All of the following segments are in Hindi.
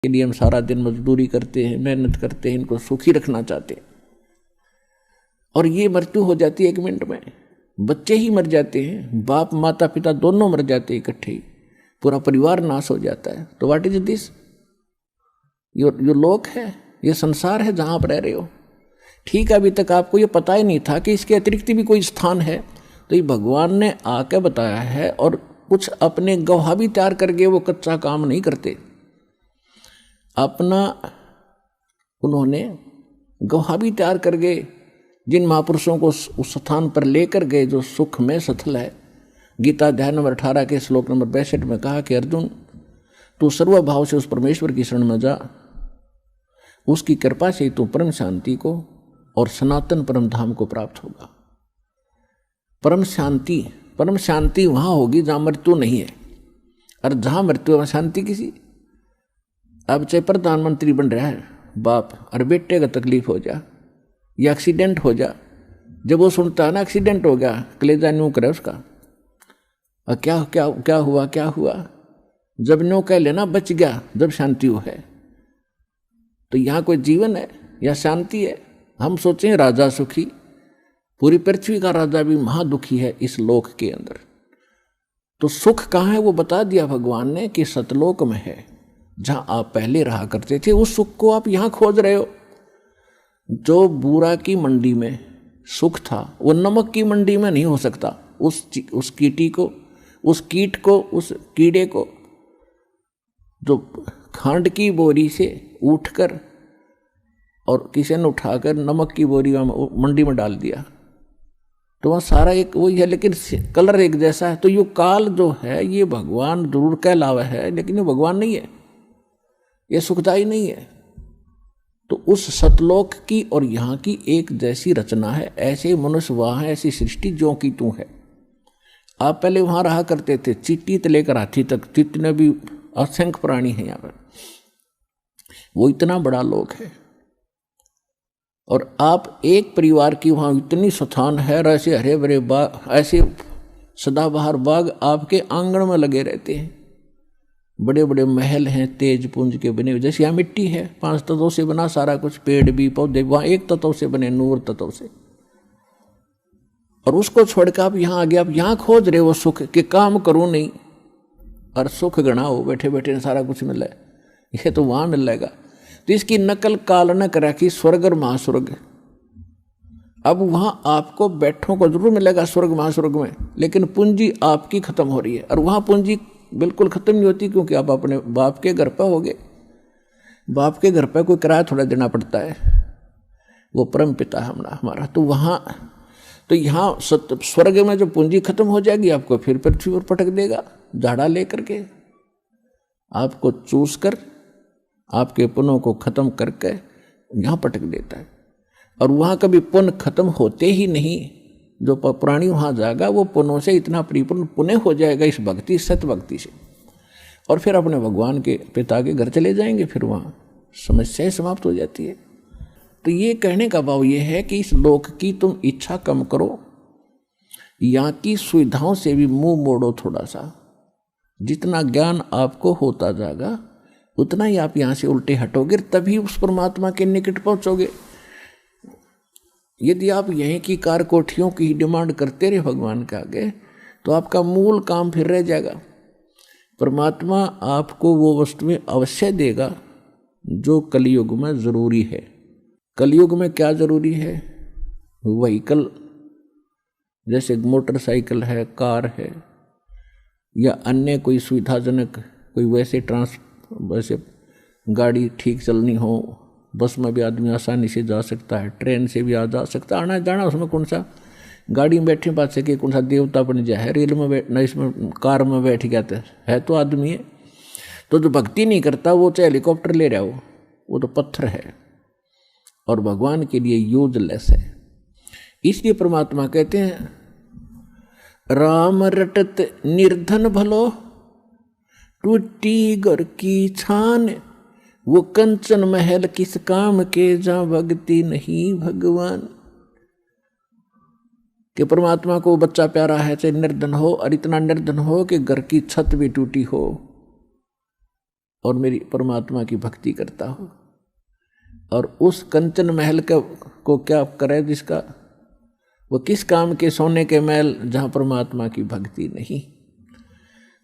के लिए हम सारा दिन मजदूरी करते हैं, मेहनत करते हैं, इनको सुखी रखना चाहते हैं, और ये मृत्यु हो जाती है 1 मिनट में। बच्चे ही मर जाते हैं, बाप माता पिता दोनों मर जाते हैं इकट्ठे ही, पूरा परिवार नाश हो जाता है। तो व्हाट इज दिस? यो लोक है, ये संसार है जहां आप रह रहे हो। ठीक है, अभी तक आपको ये पता ही नहीं था कि इसके अतिरिक्त भी कोई स्थान है, तो ये भगवान ने आके बताया है। और कुछ अपने गवाह भी तैयार करके वो कच्चा काम नहीं करते, अपना उन्होंने गवाह भी तैयार करके जिन महापुरुषों को उस स्थान पर लेकर गए जो सुख में सथल है। गीता अध्याय नंबर 18 के श्लोक नंबर 62 में कहा कि अर्जुन, तू सर्वभाव से उस परमेश्वर की शरण में जा, उसकी कृपा से तू परम शांति को और सनातन परम धाम को प्राप्त होगा। परम शांति वहां होगी जहां मृत्यु नहीं है, और जहां मृत्यु वहां शांति किसी। अब चाहे प्रधानमंत्री बन रहा है बाप, और बेटे का तकलीफ हो जा या एक्सीडेंट हो जा, जब वो सुनता है ना एक्सीडेंट हो गया, कलेजा न्यू करे उसका, और क्या हुआ, जब न्यू कह लेना बच गया, जब शांति हो है। तो यहाँ कोई जीवन है या शांति है? हम सोचें राजा सुखी, पूरी पृथ्वी का राजा भी महादुखी है इस लोक के अंदर। तो सुख कहाँ है वो बता दिया भगवान ने कि सतलोक में है, जहां आप पहले रहा करते थे। उस सुख को आप यहां खोज रहे हो। जो बूरा की मंडी में सुख था वो नमक की मंडी में नहीं हो सकता। उस कीट को कीड़े को जो खांड की बोरी से उठकर और किसी ने उठाकर नमक की बोरी मंडी में डाल दिया, तो वहाँ सारा एक वही है, लेकिन कलर एक जैसा है। तो ये काल जो है ये भगवान जरूर कहलावा है, लेकिन ये भगवान नहीं है, ये सुखदाई नहीं है। तो उस सतलोक की और यहाँ की एक जैसी रचना है। ऐसे मनुष्य वहाँ है, ऐसी सृष्टि जो कि तू है। आप पहले वहाँ रहा करते थे, चींटी से लेकर हाथी तक, जितने भी असंख्य प्राणी हैं यहाँ पर, वो इतना बड़ा लोक है। और आप एक परिवार की वहाँ इतनी स्थान है, और ऐसे हरे भरे बाग, ऐसे सदाबहार बाग आपके आंगन में लगे रहते हैं। बड़े बड़े महल हैं तेज पुंज के बने हुए, जैसे यहाँ मिट्टी है 5 तत्वों से बना सारा कुछ, पेड़ भी पौधे, वहाँ 1 तत्व से बने, नूर तत्व से। और उसको छोड़कर आप यहाँ आ गए, आप यहाँ खोज रहे हो सुख के, काम करूँ नहीं और सुख गणा हो, बैठे बैठे सारा कुछ मिल है, ये तो वहाँ मिल जाएगा। तो इसकी नकल काल न करा कि स्वर्ग और महास्वर्ग। अब वहां आपको बैठों को जरूर मिलेगा स्वर्ग महास्वर्ग में, लेकिन पूंजी आपकी खत्म हो रही है। और वहां पूंजी बिल्कुल खत्म नहीं होती, क्योंकि आप अपने बाप के घर पर होगे। बाप के घर पर कोई किराया थोड़ा देना पड़ता है, वो परम पिता है हमारा। तो वहां तो यहाँ स्वर्ग में जो पूंजी खत्म हो जाएगी, आपको फिर पृथ्वी पर पटक देगा, झाड़ा लेकर के आपको चूस कर आपके पुण्यों को खत्म करके यहाँ पटक देता है। और वहाँ कभी पुण्य खत्म होते ही नहीं। जो प्राणी वहाँ जाएगा वो पुण्यों से इतना परिपूर्ण पुण्य हो जाएगा इस भक्ति, सत भक्ति से, और फिर अपने भगवान के पिता के घर चले जाएंगे। फिर वहाँ समस्याएं समाप्त हो जाती है। तो ये कहने का भाव ये है कि इस लोक की तुम इच्छा कम करो, यहाँ की सुविधाओं से भी मुंह मोड़ो थोड़ा सा। जितना ज्ञान आपको होता जाएगा उतना ही आप यहाँ से उल्टे हटोगे, तभी उस परमात्मा के निकट पहुँचोगे। यदि आप यहीं की कार कोठियों की डिमांड करते रहे भगवान के आगे, तो आपका मूल काम फिर रह जाएगा। परमात्मा आपको वो वस्तुएं अवश्य देगा जो कलयुग में जरूरी है। कलयुग में क्या जरूरी है? व्हीकल, जैसे मोटरसाइकिल है, कार है, या अन्य कोई सुविधाजनक कोई वैसे गाड़ी ठीक चलनी हो। बस में भी आदमी आसानी से जा सकता है, ट्रेन से भी जा सकता है, आना जाना उसमें कौन सा, गाड़ी में बैठे बात से कि कौन सा देवता बन जाए, रेल में बैठ न, इसमें कार में बैठ गया है तो आदमी है। तो जो भक्ति नहीं करता वो चाहे हेलीकॉप्टर ले रहा हो, वो तो पत्थर है और भगवान के लिए यूजलेस है। इसलिए परमात्मा कहते हैं, राम रटत निर्धन भलो, टूटी घर की छान, वो कंचन महल किस काम के, जहां भक्ति नहीं भगवान। कि परमात्मा को बच्चा प्यारा है, चाहे निर्धन हो, और इतना निर्धन हो कि घर की छत भी टूटी हो, और मेरी परमात्मा की भक्ति करता हो, और उस कंचन महल को क्या करे जिसका वो किस काम के, सोने के महल जहाँ परमात्मा की भक्ति नहीं।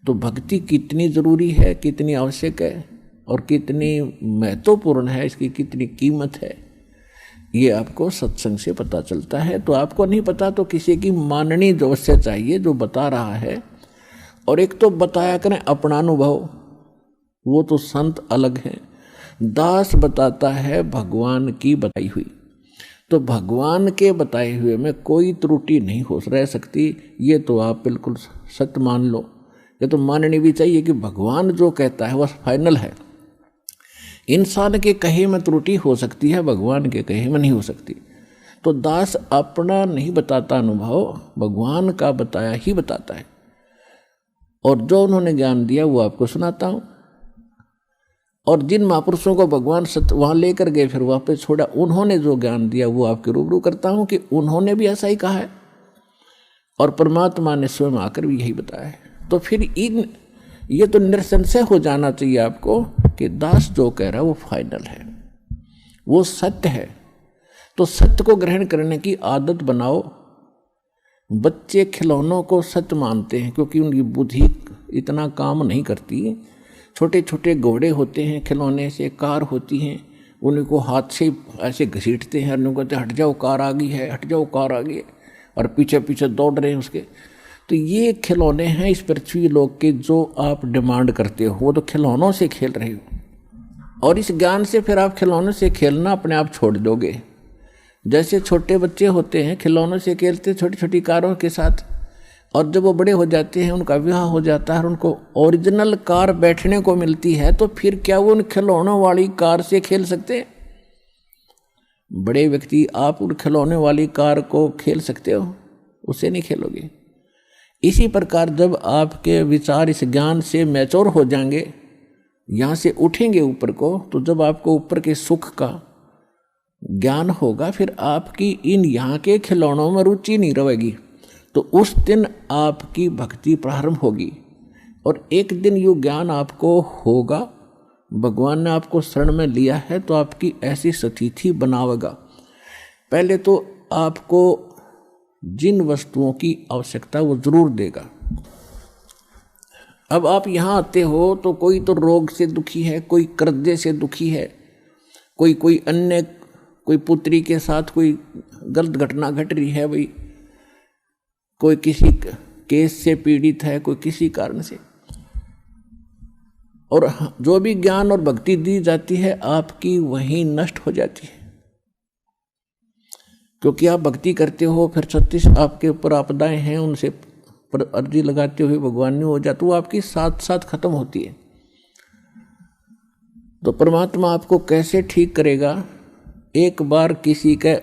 तो भक्ति कितनी जरूरी है, कितनी आवश्यक है और कितनी महत्वपूर्ण है, इसकी कितनी कीमत है, ये आपको सत्संग से पता चलता है। तो आपको नहीं पता तो किसी की माननी अवश्य चाहिए जो बता रहा है। और एक तो बताया करें अपना अनुभव, वो तो संत अलग हैं। दास बताता है भगवान की बताई हुई, तो भगवान के बताए हुए में कोई त्रुटि नहीं हो रह सकती, ये तो आप बिल्कुल सत्य मान लो। ये तो माननी भी चाहिए कि भगवान जो कहता है वह फाइनल है। इंसान के कहे में त्रुटि हो सकती है, भगवान के कहे में नहीं हो सकती। तो दास अपना नहीं बताता अनुभव, भगवान का बताया ही बताता है। और जो उन्होंने ज्ञान दिया वो आपको सुनाता हूँ। और जिन महापुरुषों को भगवान सत्य वहाँ लेकर गए फिर वापस छोड़ा, उन्होंने जो ज्ञान दिया वो आपके रूबरू करता हूँ कि उन्होंने भी ऐसा ही कहा है और परमात्मा ने स्वयं आकर भी यही बताया है। तो फिर ये तो निरसंशय हो जाना चाहिए आपको कि दास जो कह रहा है वो फाइनल है, वो सत्य है। तो सत्य को ग्रहण करने की आदत बनाओ। बच्चे खिलौनों को सत्य मानते हैं क्योंकि उनकी बुद्धि इतना काम नहीं करती। छोटे छोटे घोड़े होते हैं खिलौने से, कार होती हैं, उनको हाथ से ऐसे घसीटते हैं, उनको कहते हट जाओ कार आ गई है, हट जाओ कार आ गई है, और पीछे पीछे दौड़ रहे हैं उसके। तो ये खिलौने हैं इस पृथ्वी लोक के जो आप डिमांड करते हो, वो तो खिलौनों से खेल रहे हो। और इस ज्ञान से फिर आप खिलौनों से खेलना अपने आप छोड़ दोगे। जैसे छोटे बच्चे होते हैं खिलौनों से खेलते छोटी छोटी कारों के साथ, और जब वो बड़े हो जाते हैं, उनका विवाह हो जाता है और उनको ओरिजिनल कार बैठने को मिलती है, तो फिर क्या वो उन खिलौनों वाली कार से खेल सकते हैं? बड़े व्यक्ति आप उन खिलौने वाली कार को खेल सकते हो? उससे नहीं खेलोगे। इसी प्रकार जब आपके विचार इस ज्ञान से मैच्योर हो जाएंगे, यहाँ से उठेंगे ऊपर को, तो जब आपको ऊपर के सुख का ज्ञान होगा, फिर आपकी इन यहाँ के खिलौनों में रुचि नहीं रहेगी। तो उस दिन आपकी भक्ति प्रारंभ होगी और एक दिन ये ज्ञान आपको होगा। भगवान ने आपको शरण में लिया है तो आपकी ऐसी स्थिति बनावेगा। पहले तो आपको जिन वस्तुओं की आवश्यकता वो जरूर देगा। अब आप यहाँ आते हो तो कोई तो रोग से दुखी है, कोई कर्जे से दुखी है, कोई अन्य कोई पुत्री के साथ कोई गलत घटना घट रही है, भाई कोई किसी केस से पीड़ित है, कोई किसी कारण से। और जो भी ज्ञान और भक्ति दी जाती है आपकी वहीं नष्ट हो जाती है, क्योंकि आप भक्ति करते हो, फिर 36 आपके ऊपर आपदाएं हैं, उनसे अर्जी लगाते हुए भगवान ने हो जाती, वो आपकी साथ साथ खत्म होती है। तो परमात्मा आपको कैसे ठीक करेगा? एक बार किसी के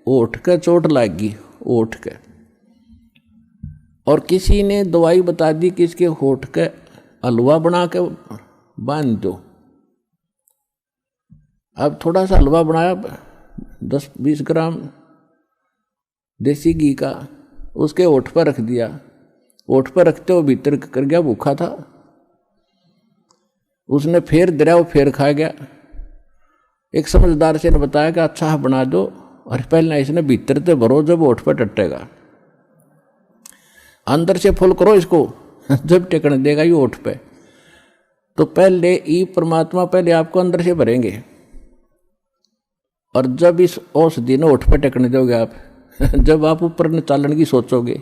ओठ का चोट लगी, ओठ के, और किसी ने दवाई बता दी कि इसके होठ का हलवा बना के बांध दो। अब थोड़ा सा हलवा बनाया 10-20 ग्राम देसी घी का, उसके ओठ पर रख दिया। ओठ पर रखते हुए भीतर कर गया, भूखा था, उसने फेर दरिया, वो फेर खा गया। एक समझदार से ने बताया कि अच्छा बना दो, और पहले इसने भीतर से भरो, जब ओठ पर टटेगा अंदर से फुल करो इसको, जब टेकने देगा ये ओठ पे। तो पहले ये परमात्मा पहले आपको अंदर से भरेंगे, और जब इस औषधि ने ओठ पे टेकने दोगे आप, जब आप ऊपर न चालन की सोचोगे,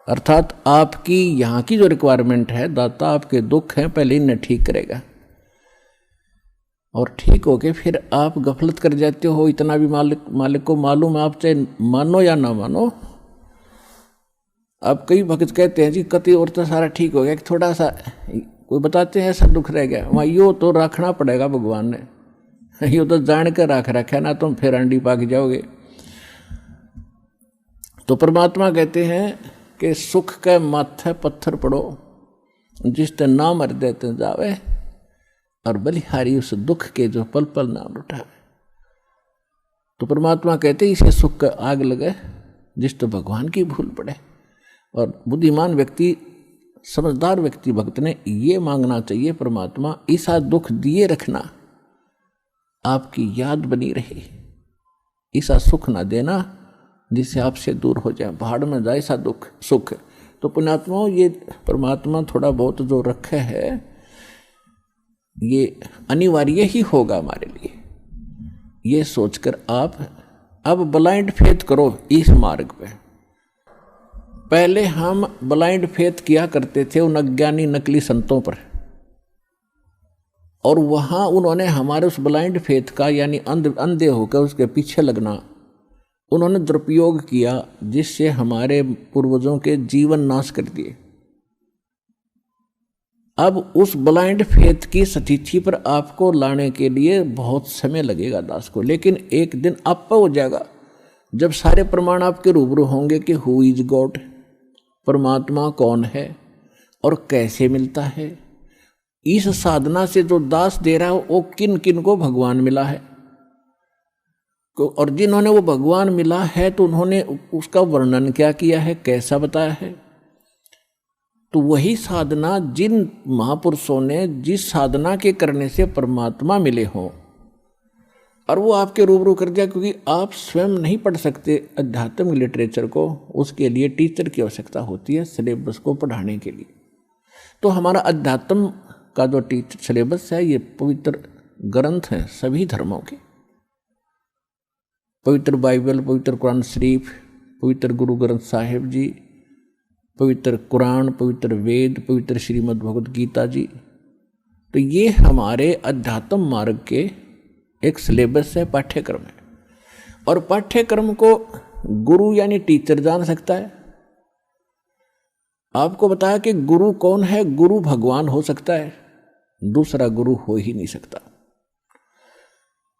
अर्थात आपकी यहाँ की जो रिक्वायरमेंट है, दाता आपके दुख हैं पहले इन्हें ठीक करेगा। और ठीक हो के फिर आप गफलत कर जाते हो, इतना भी मालिक को मालूम है, आप चाहे मानो या ना मानो। अब कई भक्त कहते हैं जी कति और तो सारा ठीक हो गया, थोड़ा सा कोई बताते हैं ऐसा दुख रह गया, वहाँ यो तो रखना पड़ेगा भगवान ने, यो तो जान कर रख रखा ना, तुम फिर अंडी पाक जाओगे। तो परमात्मा कहते हैं कि सुख के माथे पत्थर पड़ो, जिसते नाम हृदय ते जावे, और बलिहारी उस दुख के जो पल पल नाम उठावे। तो परमात्मा कहते इसे सुख का आग लगे जिस तो भगवान की भूल पड़े। और बुद्धिमान व्यक्ति, समझदार व्यक्ति, भक्त ने ये मांगना चाहिए, परमात्मा ऐसा दुख दिए रखना आपकी याद बनी रहे, ऐसा सुख ना देना जिससे आपसे दूर हो जाए, भाड़ में जाए ऐसा दुख सुख। तो पुण्यात्माओं, ये परमात्मा थोड़ा बहुत जो रखे है ये अनिवार्य ही होगा हमारे लिए। ये सोचकर आप अब ब्लाइंड फेथ करो इस मार्ग पे। पहले हम ब्लाइंड फेथ किया करते थे उन अज्ञानी नकली संतों पर, और वहां उन्होंने हमारे उस ब्लाइंड फेथ का यानी अंधे होकर उसके पीछे लगना उन्होंने दुरुपयोग किया, जिससे हमारे पूर्वजों के जीवन नाश कर दिए। अब उस ब्लाइंड फेथ की स्थिति पर आपको लाने के लिए बहुत समय लगेगा दास को, लेकिन एक दिन आप हो जाएगा जब सारे प्रमाण आपके रूबरू होंगे कि हु इज गॉड, परमात्मा कौन है और कैसे मिलता है। इस साधना से जो दास दे रहा है वो किन किन को भगवान मिला है, और जिन्होंने वो भगवान मिला है तो उन्होंने उसका वर्णन क्या किया है, कैसा बताया है। तो वही साधना जिन महापुरुषों ने जिस साधना के करने से परमात्मा मिले हों, और वो आपके रूबरू कर दिया, क्योंकि आप स्वयं नहीं पढ़ सकते अध्यात्म लिटरेचर को, उसके लिए टीचर की आवश्यकता होती है सिलेबस को पढ़ाने के लिए। तो हमारा अध्यात्म का जो टीचर सिलेबस है ये पवित्र ग्रंथ हैं सभी धर्मों के, पवित्र बाइबल, पवित्र कुरान शरीफ, पवित्र गुरु ग्रंथ साहिब जी, पवित्र कुरान, पवित्र वेद, पवित्र श्रीमद् भगवद गीता जी। तो ये हमारे अध्यात्म मार्ग के एक सिलेबस है, पाठ्यक्रम है। और पाठ्यक्रम को गुरु यानी टीचर जान सकता है। आपको बताया कि गुरु कौन है, गुरु भगवान हो सकता है, दूसरा गुरु हो ही नहीं सकता।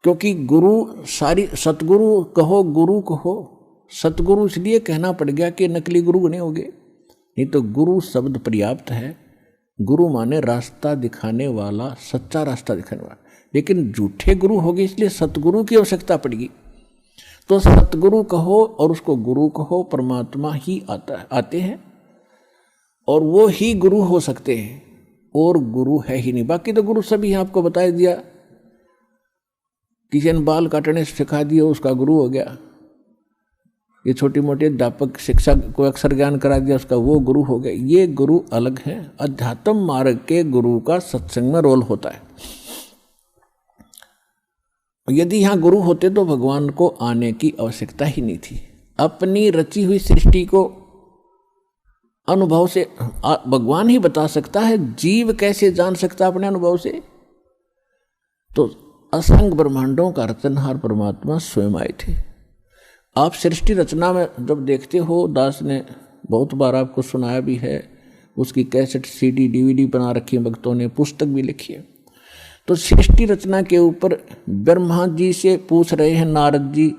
क्योंकि गुरु सारी सतगुरु कहो, गुरु कहो, सतगुरु इसलिए कहना पड़ गया कि नकली गुरु नहीं होंगे, नहीं तो गुरु शब्द पर्याप्त है। गुरु माने रास्ता दिखाने वाला, सच्चा रास्ता दिखाने वाला। लेकिन झूठे गुरु हो गए इसलिए सतगुरु की आवश्यकता पड़ेगी। तो सतगुरु कहो और उसको गुरु कहो, परमात्मा ही आते हैं और वो ही गुरु हो सकते हैं, और गुरु है ही नहीं। बाकी तो गुरु सभी आपको बता दिया, किसी ने बाल काटने सिखा दिया उसका गुरु हो गया, ये छोटी मोटी अध्यापक शिक्षा को अक्षर ज्ञान करा दिया उसका वो गुरु हो गया। ये गुरु अलग है। अध्यात्म मार्ग के गुरु का सत्संग में रोल होता है। यदि यहाँ गुरु होते तो भगवान को आने की आवश्यकता ही नहीं थी। अपनी रची हुई सृष्टि को अनुभव से भगवान ही बता सकता है, जीव कैसे जान सकता अपने अनुभव से। तो असंख्य ब्रह्मांडों का रचनहार परमात्मा स्वयं आए थे। आप सृष्टि रचना में जब देखते हो, दास ने बहुत बार आपको सुनाया भी है, उसकी कैसेट सीडी डीवीडी बना रखी है भक्तों ने, पुस्तक भी लिखी है। तो सृष्टि रचना के ऊपर ब्रह्मा जी से पूछ रहे हैं नारद जी,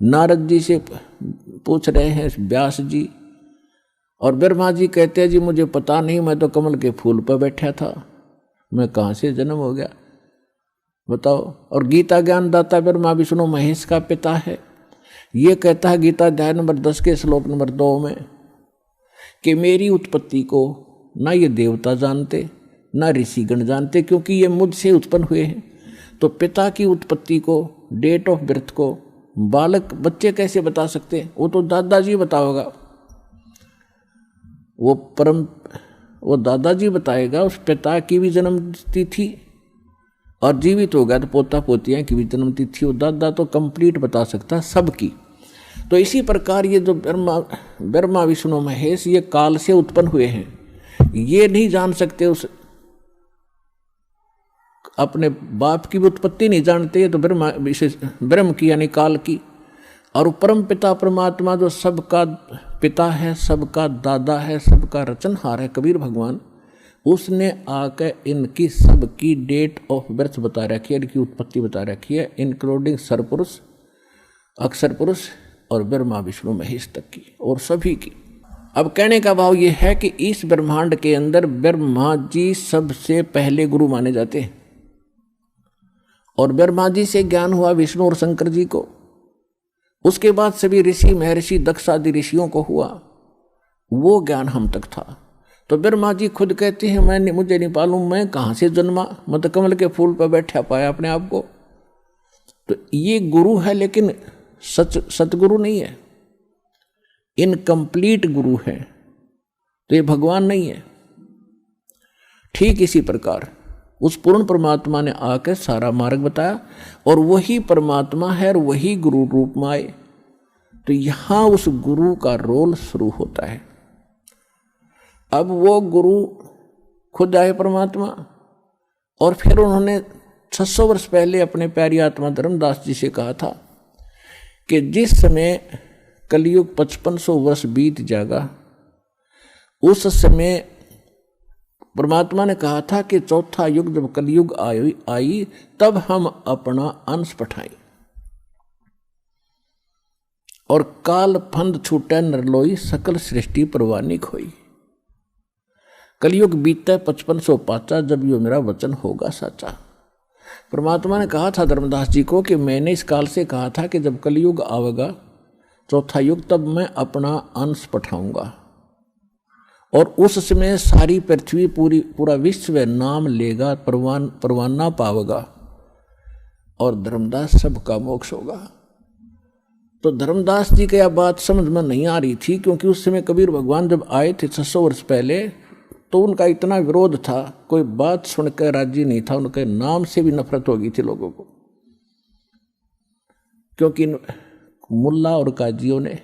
नारद जी से पूछ रहे हैं व्यास जी, और ब्रह्मा जी कहते हैं जी मुझे पता नहीं, मैं तो कमल के फूल पर बैठा था, मैं कहाँ से जन्म हो गया बताओ। और गीता ज्ञान दाता ब्रह्मा विष्णु महेश का पिता है। ये कहता है गीता अध्याय नंबर 10 के श्लोक नंबर 2 में कि मेरी उत्पत्ति को ना ये देवता जानते ना ऋषिगण जानते, क्योंकि ये मुझसे उत्पन्न हुए हैं। तो पिता की उत्पत्ति को, डेट ऑफ बर्थ को बालक बच्चे कैसे बता सकते हैं? वो तो दादाजी बताओगा, वो दादाजी बताएगा। उस पिता की भी जन्म तिथि, और जीवित हो गया तो पोता पोतियाँ की भी जन्म तिथि, वो दादा तो कंप्लीट बता सकता है सबकी। तो इसी प्रकार ये जो ब्रह्मा विष्णु महेश ये काल से उत्पन्न हुए हैं, ये नहीं जान सकते, उस अपने बाप की भी उत्पत्ति नहीं जानते। तो ब्रह्म की यानी काल की, और परम पिता परमात्मा जो सबका पिता है, सबका दादा है, सबका रचनहार है, कबीर भगवान, उसने आकर इनकी सबकी डेट ऑफ बर्थ बता रखी है, इनकी उत्पत्ति बता रखी है, इंक्लूडिंग सरपुरुष, अक्षर पुरुष और ब्रह्मा विष्णु महेश तक की, और सभी की। अब कहने का भाव ये है कि इस ब्रह्मांड के अंदर ब्रह्मा जी सबसे पहले गुरु माने जाते हैं, और ब्रह्मा जी से ज्ञान हुआ विष्णु और शंकर जी को। उसके बाद सभी ऋषि महर्षि दक्ष आदि ऋषियों को हुआ, वो ज्ञान हम तक था। तो ब्रह्मा जी खुद कहते हैं मुझे नहीं मालूम मैं कहाँ से जन्मा, मतलब कमल के फूल पर बैठा पाया अपने आप को। तो ये गुरु है लेकिन सतगुरु नहीं है, इनकम्प्लीट गुरु है, तो ये भगवान नहीं है। ठीक इसी प्रकार उस पूर्ण परमात्मा ने आकर सारा मार्ग बताया और वही परमात्मा है और वही गुरु रूप में आए। तो यहां उस गुरु का रोल शुरू होता है। अब वो गुरु खुद आए परमात्मा, और फिर उन्होंने 600 वर्ष पहले अपने प्यारी आत्मा धर्मदास जी से कहा था कि जिस समय कलयुग 5500 वर्ष बीत जाएगा, उस समय परमात्मा ने कहा था कि चौथा युग जब कलयुग आई तब हम अपना अंश पठाएं और काल फंद छूटे नरलोई सकल सृष्टि परवानी खोई। कलयुग बीतता 5500 पाचा जब यो मेरा वचन होगा साचा। परमात्मा ने कहा था धर्मदास जी को कि मैंने इस काल से कहा था कि जब कलयुग आवेगा चौथा युग तब मैं अपना अंश पठाऊंगा और उस समय सारी पृथ्वी पूरा विश्व नाम लेगा, परवाना पावेगा और धर्मदास सबका मोक्ष होगा। तो धर्मदास जी की यह बात समझ में नहीं आ रही थी, क्योंकि उस समय कबीर भगवान जब आए थे 600 वर्ष पहले तो उनका इतना विरोध था, कोई बात सुनकर राजी नहीं था, उनके नाम से भी नफरत हो गई थी लोगों को। क्योंकि मुल्ला और काजियों ने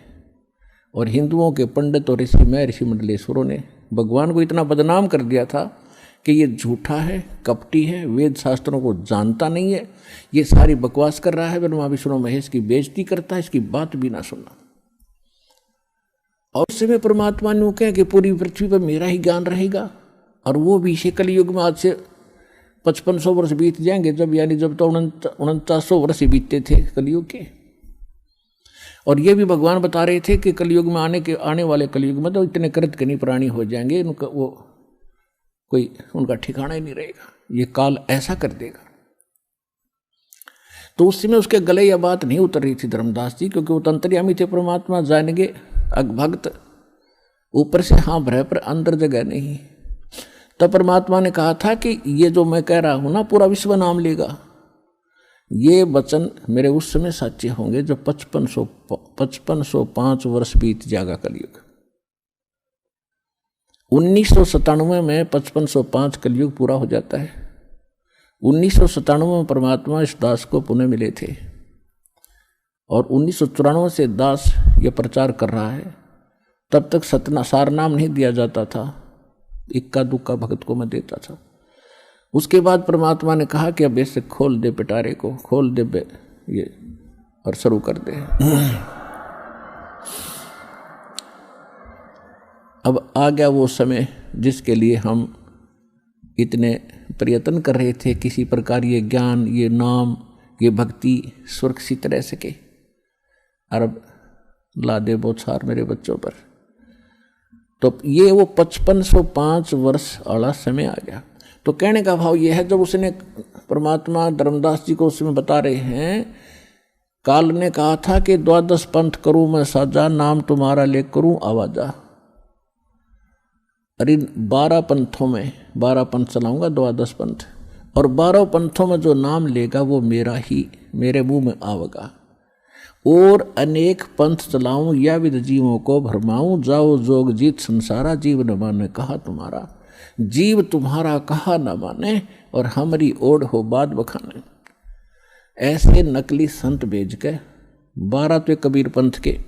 और हिंदुओं के पंडित और ऋषि मंडलेश्वरों ने भगवान को इतना बदनाम कर दिया था कि ये झूठा है, कपटी है, वेद शास्त्रों को जानता नहीं है, ये सारी बकवास कर रहा है, ब्रह्मा विष्णु महेश की बेइज्जती करता है, इसकी बात भी ना सुनना। और उस समय परमात्मा ने कहा कि पूरी पृथ्वी पर मेरा ही ज्ञान रहेगा, और वो भी इसे कलयुग में आज से 5500 वर्ष बीत जाएंगे, जब तो 4900 वर्ष ही बीतते थे कलयुग के। और ये भी भगवान बता रहे थे कि कलयुग में आने वाले कलयुग में तो इतने कृतघ्नी प्राणी हो जाएंगे, उनका वो कोई उनका ठिकाना ही नहीं रहेगा, ये काल ऐसा कर देगा। तो उस समय उसके गले यह बात नहीं उतर रही थी धर्मदास जी, क्योंकि वो तंत्रियामी थे परमात्मा, जानेंगे भक्त ऊपर से हाँ भरे पर अंदर जगह नहीं। तब परमात्मा ने कहा था कि ये जो मैं कह रहा हूं ना पूरा विश्व नाम लेगा, ये वचन मेरे उस समय सच्चे होंगे जब 5505 वर्ष बीत जाएगा कलयुग। 1997 में 5505 कलयुग पूरा हो जाता है। 1997 में परमात्मा इस दास को पुनः मिले थे और 1994 से दास ये प्रचार कर रहा है। तब तक सार नाम नहीं दिया जाता था, इक्का दुक्का भक्त को मैं देता था। उसके बाद परमात्मा ने कहा कि अब ऐसे खोल दे पिटारे को, खोल दे ये और शुरू कर दे। अब आ गया वो समय जिसके लिए हम इतने प्रयत्न कर रहे थे, किसी प्रकार ये ज्ञान, ये नाम, ये भक्ति सुरक्षित रह सके। अरब ला दे बौछार मेरे बच्चों पर। तो ये वो 5505 वर्ष वाला समय आ गया। तो कहने का भाव ये है, जब उसने परमात्मा धर्मदास जी को उसमें बता रहे हैं, काल ने कहा था कि 12 पंथ करूं मैं साजा, नाम तुम्हारा ले करूं आवाजा। अरे 12 पंथों में 12 पंथ चलाऊंगा, 12 पंथ, और 12 पंथों में जो नाम लेगा वो मेरा ही, मेरे मुंह में आवेगा। और अनेक पंथ चलाऊं या विद जीवों को भरमाऊं, जाओ जोग जीत संसारा, जीव न माने कहा तुम्हारा। जीव तुम्हारा कहा न माने और हमारी ओढ़ हो बात बखाने। ऐसे नकली संत भेज के 12 तो कबीर पंथ के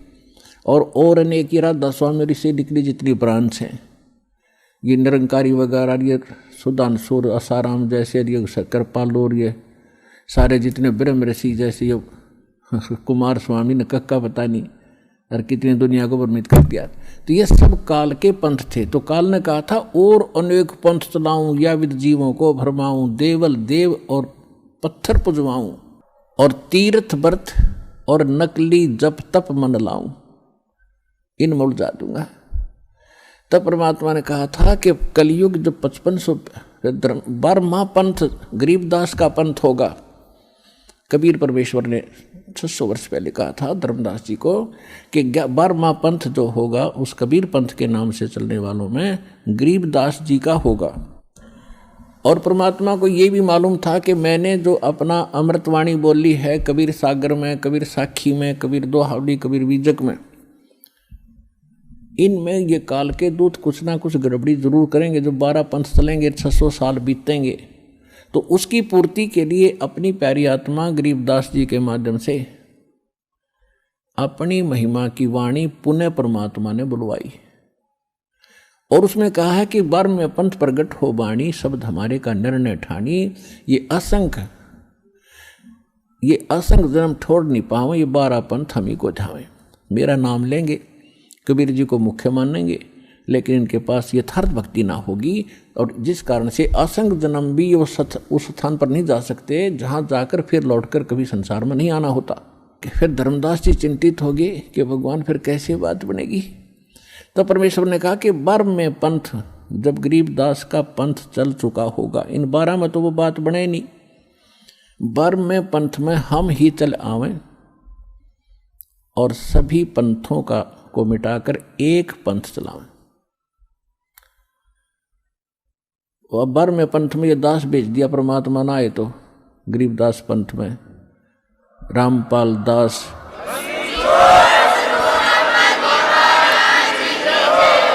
और अनेक राधा स्वामी ऋषि निकली जितनी ब्रांच हैं, ये निरंकारी वगैरह, ये सुदानसुर आसाराम जैसे, ये कृपाल और ये सारे जितने ब्रह्म ऋषि जैसे, ये कुमार स्वामी ने कक्का पता नहीं और कितनी दुनिया को भ्रमित कर दिया। तो ये सब काल के पंथ थे। तो काल ने कहा था और अनेक पंथ चलाऊं या विद जीवों को भरमाऊं, देवल देव और पत्थर पुजवाऊं, और तीर्थ व्रत और नकली जप तप मन लाऊं, इन में उलझा दूंगा। तब परमात्मा ने कहा था कि कलयुग जो 5500 12वां पंथ गरीबदास का पंथ होगा। कबीर परमेश्वर ने 600 वर्ष पहले कहा था धर्मदास जी को कि 12वां पंथ जो होगा उस कबीर पंथ के नाम से चलने वालों में गरीबदास जी का होगा। और परमात्मा को ये भी मालूम था कि मैंने जो अपना अमृतवाणी बोली है कबीर सागर में, कबीर साखी में, कबीर दोहावड़ी, कबीर बीजक में, इनमें ये काल के दूत कुछ ना कुछ गड़बड़ी जरूर करेंगे। जो 12 पंथ चलेंगे, 600 साल बीतेंगे, तो उसकी पूर्ति के लिए अपनी प्यारी आत्मा गरीबदास जी के माध्यम से अपनी महिमा की वाणी पुनः परमात्मा ने बुलवाई। और उसमें कहा है कि 12वें पंथ प्रगट हो बाणी, शब्द हमारे का निर्णय ठानी। ये असंख्य जन्म छोड़ नहीं पावे, ये 12 पंथ हम ही को धावे। मेरा नाम लेंगे, कबीर जी को मुख्य मानेंगे, लेकिन इनके पास यथार्थ भक्ति ना होगी, और जिस कारण से असंख्य जन्म भी उस स्थान पर नहीं जा सकते जहाँ जाकर फिर लौटकर कभी संसार में नहीं आना होता। कि फिर धर्मदास जी चिंतित हो गए कि भगवान फिर कैसे बात बनेगी। तो परमेश्वर ने कहा कि 12वें पंथ जब गरीबदास का पंथ चल चुका होगा, इन 12 में तो वो बात बने नहीं, 12वें पंथ में हम ही चल आवें और सभी पंथों को मिटाकर एक पंथ चलावें। और 12वें पंथ में ये दास भेज दिया परमात्मा ना आए तो गरीबदास पंथ में रामपाल दास,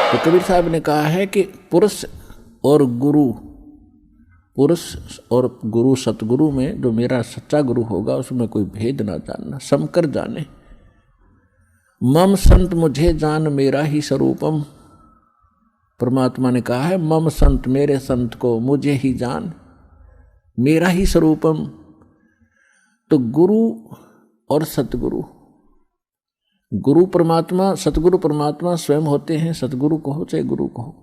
तो कबीर साहब ने कहा है कि पुरुष और गुरु सतगुरु में जो मेरा सच्चा गुरु होगा उसमें कोई भेद ना जानना, समकर जाने। मम संत मुझे जान मेरा ही स्वरूपम, परमात्मा ने कहा है मम संत, मेरे संत को मुझे ही जान, मेरा ही स्वरूपम। तो गुरु और सतगुरु, गुरु परमात्मा, सतगुरु परमात्मा स्वयं होते हैं, सतगुरु कहो चाहे गुरु कहो।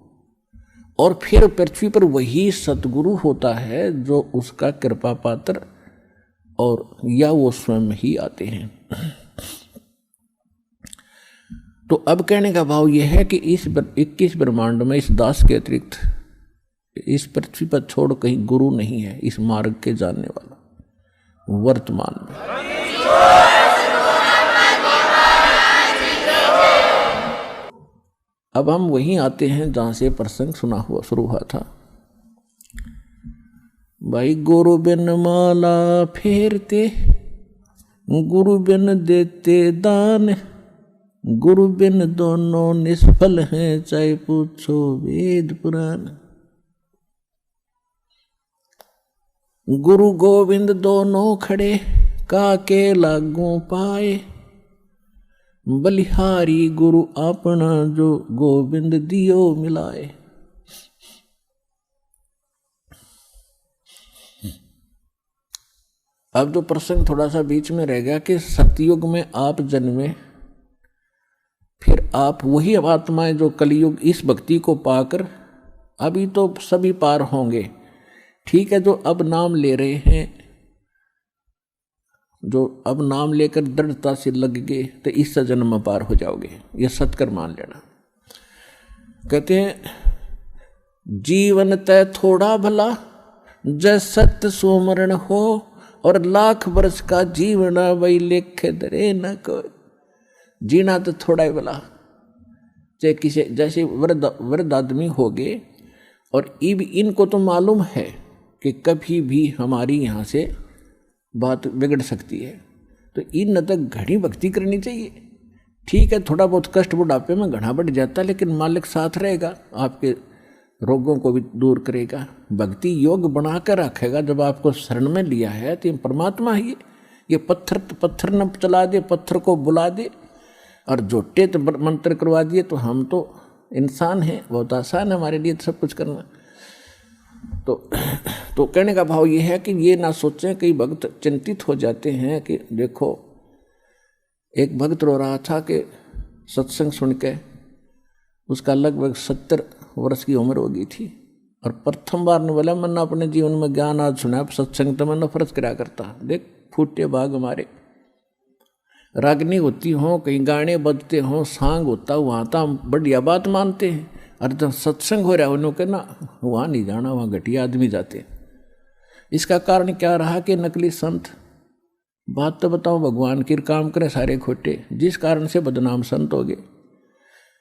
और फिर पृथ्वी पर वही सतगुरु होता है जो उसका कृपा पात्र और या वो स्वयं ही आते हैं। तो अब कहने का भाव यह है कि इस 21 ब्रह्मांड में इस दास के अतिरिक्त इस पृथ्वी पर छोड़ कहीं गुरु नहीं है इस मार्ग के जानने वाला वर्तमान में। अब हम वहीं आते हैं जहां से प्रसंग शुरू हुआ था। भाई गुरु बिन माला फेरते, गुरु बिन देते दान, गुरु बिन दोनों निष्फल हैं, चाहे पूछो वेद पुराण। गुरु गोविंद दोनों खड़े, काके लागू पाए, बलिहारी गुरु अपना जो गोविंद दियो मिलाए। अब जो प्रसंग थोड़ा सा बीच में रह गया कि सतयुग में आप जन्मे, फिर आप वही आत्माएं जो कलयुग इस भक्ति को पाकर अभी तो सभी पार होंगे, ठीक है, जो अब नाम ले रहे हैं, जो अब नाम लेकर दृढ़ता से लग गए तो इस जन्म में पार हो जाओगे, ये सत्कर मान लेना। कहते हैं जीवन तय थोड़ा भला, जय सत्य सुमरण हो, और लाख वर्ष का जीवन वही लेख दरे न को। जीना तो थोड़ा ही भला, चाहे किसी जैसे वृद्ध आदमी हो गए, और इनको तो मालूम है कि कभी भी हमारी यहाँ से बात बिगड़ सकती है, तो इन न तक घनी भक्ति करनी चाहिए। ठीक है, थोड़ा बहुत कष्ट बुढ़ापे में घना बढ़ जाता है, लेकिन मालिक साथ रहेगा, आपके रोगों को भी दूर करेगा, भक्ति योग बनाकर रखेगा। जब आपको शरण में लिया है तो ये परमात्मा ही, ये पत्थर न चला दे, पत्थर को बुला दे, और झोटे तो मंत्र करवा दिए, तो हम तो इंसान हैं, बहुत आसान है हमारे लिए सब कुछ करना। तो कहने का भाव ये है कि ये ना सोचें, कई भक्त चिंतित हो जाते हैं कि देखो एक भक्त रो रहा था कि सत्संग सुन के उसका लगभग 70 वर्ष की उम्र हो गई थी, और प्रथम बार ने बोला मैंने अपने जीवन में ज्ञान आज सुना, सत्संग तो मैं नफरत करा करता। देख फूटे भाग हमारे, रागनी होती हो, कहीं गाने बजते हों, सांग होता, वहाँ तो हम बढ़िया बात मानते हैं, और जब सत्संग हो रहा है उन्होंने कहना वहाँ नहीं जाना, वहाँ घटिया आदमी जाते। इसका कारण क्या रहा कि नकली संत बात तो बताओ, भगवान की काम करे सारे खोटे, जिस कारण से बदनाम संत हो गए।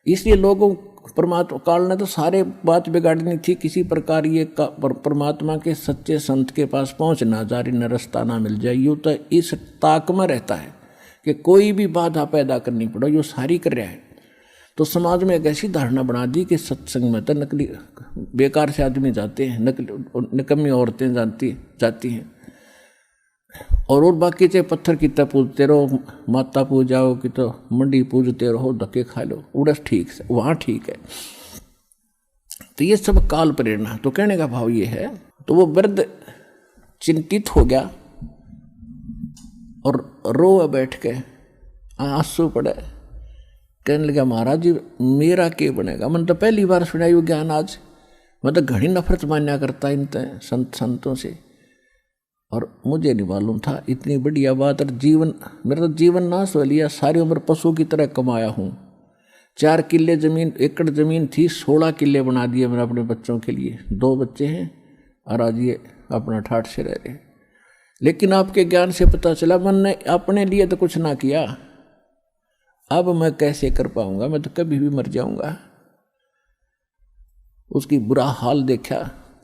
इसलिए लोगों परमात्मा काल ने तो सारे बात बिगाड़नी थी, किसी प्रकार ये परमात्मा के सच्चे संत के पास पहुंच ना जारी न रास्ता ना मिल जाए। यूँ तो इस ताक में रहता है कि कोई भी बाधा पैदा करनी पड़े, यो सारी कर रहा है। तो समाज में एक ऐसी धारणा बना दी कि सत्संग में तो नकली बेकार से आदमी जाते हैं, निकम्मी औरतें जाती हैं, और बाकी चाहे पत्थर की तरह पूजते रहो, माता पूजाओ कि तो मंडी पूजते रहो, धक्के खा लो, उड़स ठीक है, वहाँ ठीक है। तो ये सब काल प्रेरणा। तो कहने का भाव ये है, तो वो वृद्ध चिंतित हो गया और रो बैठ के आंसू पड़े, कहने लगा महाराज जी मेरा क्या बनेगा। मैंने तो पहली बार सुनाई वो ज्ञान आज, मैं तो घनी नफरत मान्या करता इन संतों से, और मुझे नहीं मालूम था इतनी बढ़िया बात। और जीवन मेरा तो जीवन नाश हो लिया, सारी उम्र पशु की तरह कमाया हूँ। 4 किले जमीन, एकड़ जमीन थी, 16 किले बना दिए मैंने अपने बच्चों के लिए। 2 बच्चे हैं और आज ये अपना ठाठ से रह रहे। लेकिन आपके ज्ञान से पता चला मैंने अपने लिए तो कुछ ना किया, अब मैं कैसे कर पाऊंगा, मैं तो कभी भी मर जाऊंगा। उसकी बुरा हाल देखा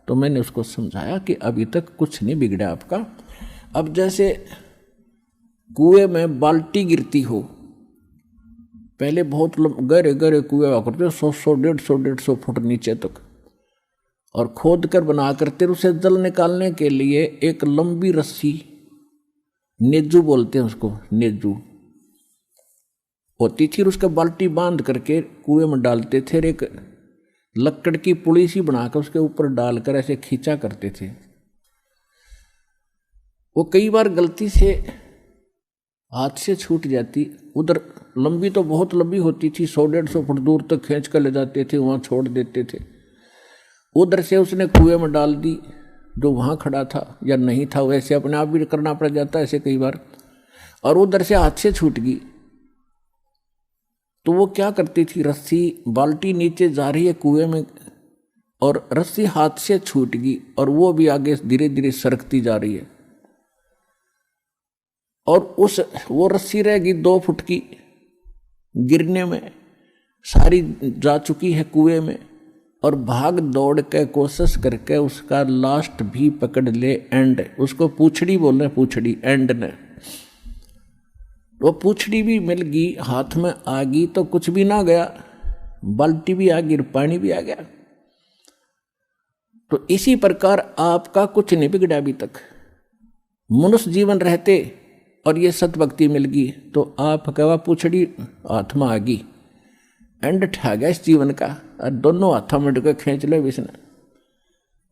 तो मैंने उसको समझाया कि अभी तक कुछ नहीं बिगड़ा आपका। अब जैसे कुएं में बाल्टी गिरती हो, पहले बहुत गहरे गहरे कुएं हुआ करते, 100 150 फुट नीचे तक, और खोद कर बना करते उसे जल निकालने के लिए एक लंबी रस्सी, नेजू बोलते हैं उसको, नेजू होती थी, उसका बाल्टी बांध करके कुएं में डालते थे। एक लकड़ की पुली सी बनाकर उसके ऊपर डालकर ऐसे खींचा करते थे। वो कई बार गलती से हाथ से छूट जाती, उधर लंबी तो बहुत लंबी होती थी, 100 150 फुट दूर तक खींच कर ले जाते थे, वहां छोड़ देते थे। उधर से उसने कुएं में डाल दी, जो वहां खड़ा था या नहीं था, वैसे अपने आप भी करना पड़ जाता ऐसे कई बार, और उधर से हाथ से छूट गई। तो वो क्या करती थी, रस्सी, बाल्टी नीचे जा रही है कुएं में और रस्सी हाथ से छूट गई, और वो भी आगे धीरे धीरे सरकती जा रही है, और वो रस्सी रहेगी 2 फुट की, गिरने में सारी जा चुकी है कुएं में, और भाग दौड़ के कोशिश करके उसका लास्ट भी पकड़ ले, एंड, उसको पूछड़ी बोल रहे, पूछड़ी एंड ने, वो पूछड़ी भी मिल गई, हाथ में आ गई तो कुछ भी ना गया, बाल्टी भी आ गई, पानी भी आ गया। तो इसी प्रकार आपका कुछ नहीं बिगड़ा अभी तक। मनुष्य जीवन रहते और ये सतभक्ति मिल गई तो आप कहवा पूछड़ी हाथ में आ गई, एंड ठा गया इस जीवन का, और दोनों हाथों में डके खींच लो विष्णु,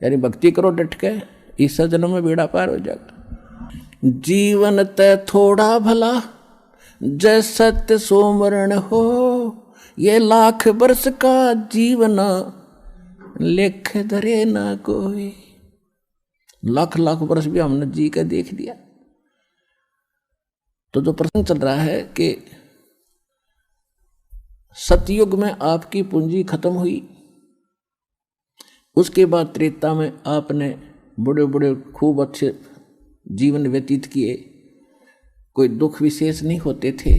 यानी भक्ति करो डट के, इस जन्म में बेड़ा पार हो जाएगा। जीवन ते थोड़ा भला जय सत्य सोमरण हो, ये लाख वर्ष का जीवन लेख धरे ना कोई। लाख वर्ष भी हमने जी के देख लिया। तो जो प्रश्न चल रहा है कि सतयुग में आपकी पूंजी खत्म हुई, उसके बाद त्रेता में आपने बड़े बड़े खूब अच्छे जीवन व्यतीत किए, कोई दुख विशेष नहीं होते थे,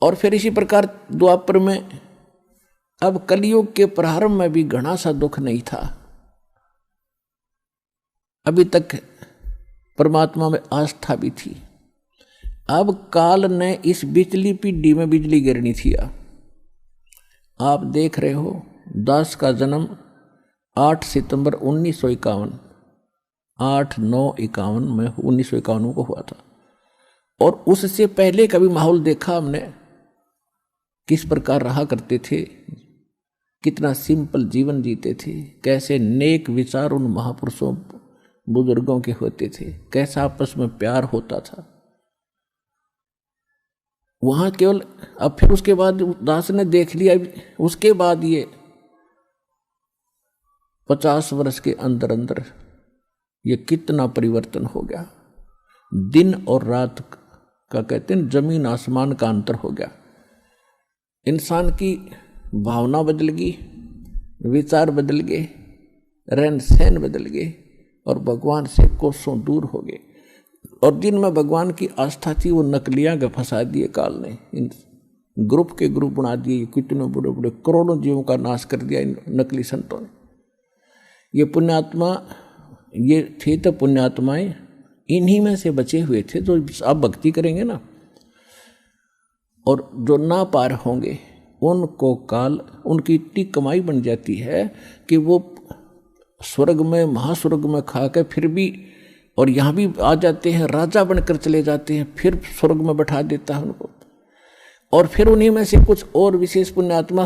और फिर इसी प्रकार द्वापर में, अब कलयुग के प्रारंभ में भी घना सा दुख नहीं था। अभी तक परमात्मा में आस्था भी थी। अब काल ने इस बिजली पीढ़ी में बिजली गिरनी थी। आप देख रहे हो, दास का जन्म 8 सितंबर 1951, 8/9/51 में 1951 को हुआ था, और उससे पहले कभी माहौल देखा हमने, किस प्रकार रहा करते थे, कितना सिंपल जीवन जीते थे, कैसे नेक विचार उन महापुरुषों बुजुर्गों के होते थे, कैसा आपस में प्यार होता था वहां केवल। अब फिर उसके बाद दास ने देख लिया, उसके बाद ये 50 वर्ष के अंदर अंदर ये कितना परिवर्तन हो गया। दिन और रात का कहते हैं, जमीन आसमान का अंतर हो गया। इंसान की भावना बदल गई, विचार बदल गए, रहन सहन बदल गए, और भगवान से कोसों दूर हो गए। और जिनमें भगवान की आस्था थी वो नकलियां के फंसा दिए काल ने, इन ग्रुप के ग्रुप बना दिए, कितने बड़े बड़े करोड़ों जीवों का नाश कर दिया इन नकली संतों ने। ये पुण्यात्मा ये थे तो पुण्यात्माएं इन्हीं में से बचे हुए थे जो आप भक्ति करेंगे ना, और जो ना पार होंगे उनको काल, उनकी इतनी कमाई बन जाती है कि वो स्वर्ग में महास्वर्ग में खा के फिर भी, और यहाँ भी आ जाते हैं, राजा बनकर चले जाते हैं, फिर स्वर्ग में बैठा देता है उनको। और फिर उन्हीं में से कुछ और विशेष पुण्यात्मा